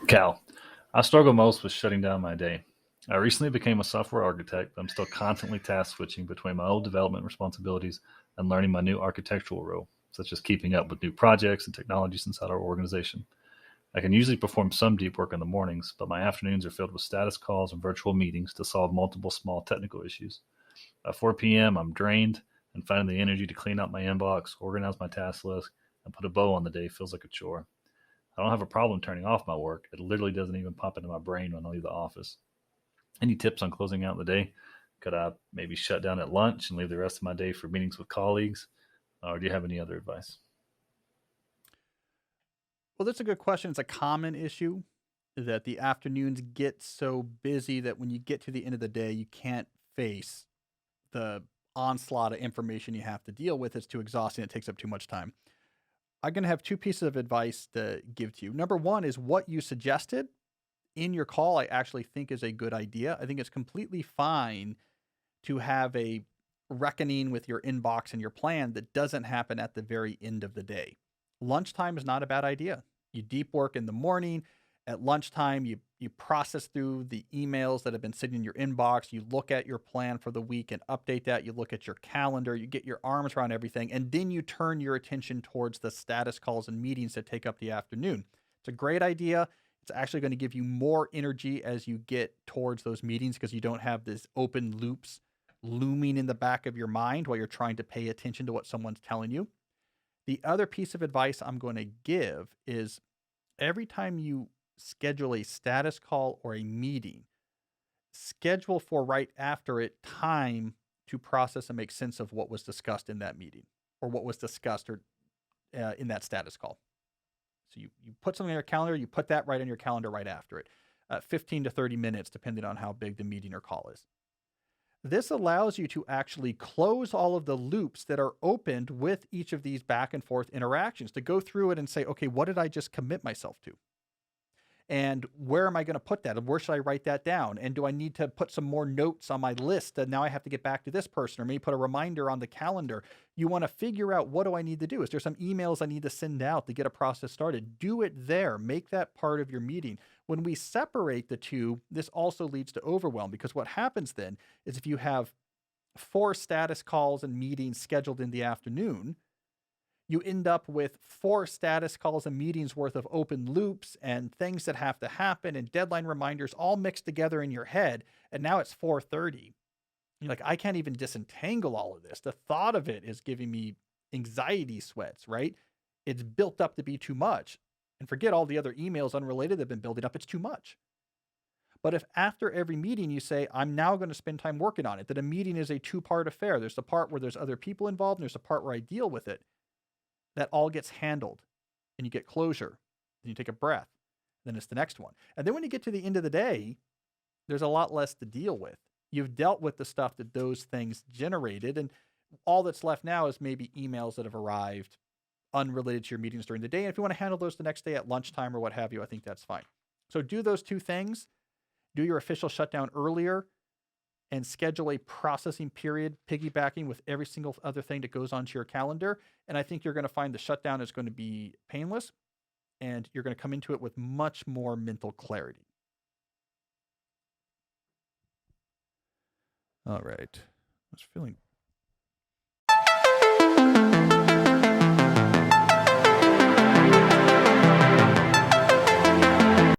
Cal, I struggle most with shutting down my day. I recently became a software architect, but I'm still constantly task switching between my old development responsibilities and learning my new architectural role, such as keeping up with new projects and technologies inside our organization. I can usually perform some deep work in the mornings, but my afternoons are filled with status calls and virtual meetings to solve multiple small technical issues. By 4 p.m., I'm drained, and finding the energy to clean out my inbox, organize my task list, and put a bow on the day feels like a chore. I don't have a problem turning off my work. It literally doesn't even pop into my brain when I leave the office. Any tips on closing out the day? Could I maybe shut down at lunch and leave the rest of my day for meetings with colleagues? Or do you have any other advice? Well, that's a good question. It's a common issue that the afternoons get so busy that when you get to the end of the day, you can't face the onslaught of information you have to deal with. It's too exhausting. It takes up too much time. I'm going to have two pieces of advice to give to you. Number one is what you suggested in your call, I actually think is a good idea. I think it's completely fine to have a reckoning with your inbox and your plan that doesn't happen at the very end of the day. Lunchtime is not a bad idea. You deep work in the morning. At lunchtime, you process through the emails that have been sitting in your inbox. You look at your plan for the week and update that. You look at your calendar. You get your arms around everything, and then you turn your attention towards the status calls and meetings that take up the afternoon. It's a great idea. It's actually going to give you more energy as you get towards those meetings because you don't have this open loops looming in the back of your mind while you're trying to pay attention to what someone's telling you. The other piece of advice I'm going to give is every time you schedule a status call or a meeting, schedule for right after it time to process and make sense of what was discussed in that meeting or what was discussed or in that status call. So you put something on your calendar, you put that right on your calendar right after it, 15 to 30 minutes, depending on how big the meeting or call is. This allows you to actually close all of the loops that are opened with each of these back and forth interactions to go through it and say, okay, what did I just commit myself to? And where am I going to put that? And where should I write that down? And do I need to put some more notes on my list? And now I have to get back to this person, or maybe put a reminder on the calendar. You want to figure out, what do I need to do? Is there some emails I need to send out to get a process started? Do it there. Make that part of your meeting. When we separate the two, this also leads to overwhelm, because what happens then is if you have 4 status calls and meetings scheduled in the afternoon, you end up with 4 status calls and meetings worth of open loops and things that have to happen and deadline reminders all mixed together in your head. And now it's 4:30. You're like, I can't even disentangle all of this. The thought of it is giving me anxiety sweats, right? It's built up to be too much. And forget all the other emails unrelated that have been building up. It's too much. But if after every meeting you say, I'm now going to spend time working on it, that a meeting is a two-part affair. There's the part where there's other people involved, and there's the part where I deal with it. That all gets handled and you get closure. Then you take a breath. Then it's the next one. And then when you get to the end of the day, there's a lot less to deal with. You've dealt with the stuff that those things generated. And all that's left now is maybe emails that have arrived unrelated to your meetings during the day. And if you want to handle those the next day at lunchtime or what have you, I think that's fine. So do those two things. Do your official shutdown earlier and schedule a processing period piggybacking with every single other thing that goes onto your calendar. And I think you're going to find the shutdown is going to be painless and you're going to come into it with much more mental clarity. All right. I was feeling